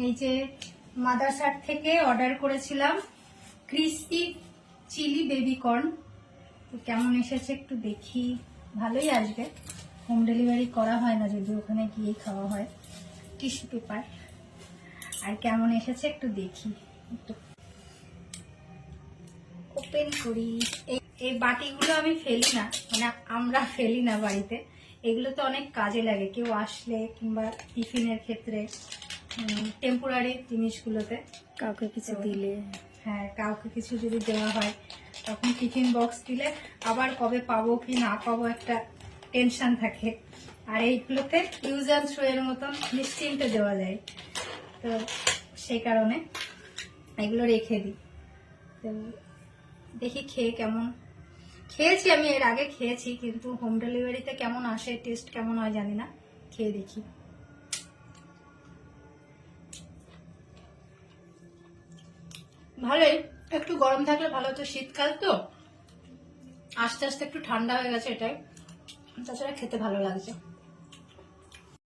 এই যে মাদারসাট থেকে অর্ডার করেছিলাম ক্রিস্পি চিলি বেবি কর্ন। তো কেমন এসেছে একটু দেখি। ভালোই আসবে, হোম ডেলিভারি করা হয় না, যদি ওখানে গিয়ে খাওয়া হয়। Tissue paper. আর কেমন এসেছে একটু দেখি। একটু ওপেন করি। এই বাটিগুলো আমি ফেলি না, মানে আমরা ফেলি না বাড়িতে। এগুলো তো অনেক কাজে লাগে, কেউ আসলে কিংবা টিফিনের ক্ষেত্রে, টেম্পোরারি জিনিসগুলোতে কাউকে কিছু দিলে। হ্যাঁ, কাউকে কিছু যদি দেওয়া হয় তখন টিফিন বক্স দিলে আবার কবে পাবো কি না পাবো একটা টেনশন থাকে। আর এইগুলোতে ইউজ অ্যান্ড থ্রো এর মতন নিশ্চিন্তে দেওয়া যায়। তো সেই কারণে এগুলো রেখে দিই। তো দেখি খেয়ে কেমন। খেয়েছি আমি, এর আগে খেয়েছি, কিন্তু হোম ডেলিভারিতে কেমন আসে, টেস্ট কেমন হয় জানি না। খেয়ে দেখি। ভালোই, একটু গরম থাকলে ভালো হতো, শীতকাল তো আস্তে আস্তে একটু ঠান্ডা হয়ে গেছে, এটাই। তাছাড়া খেতে ভালো লাগছে।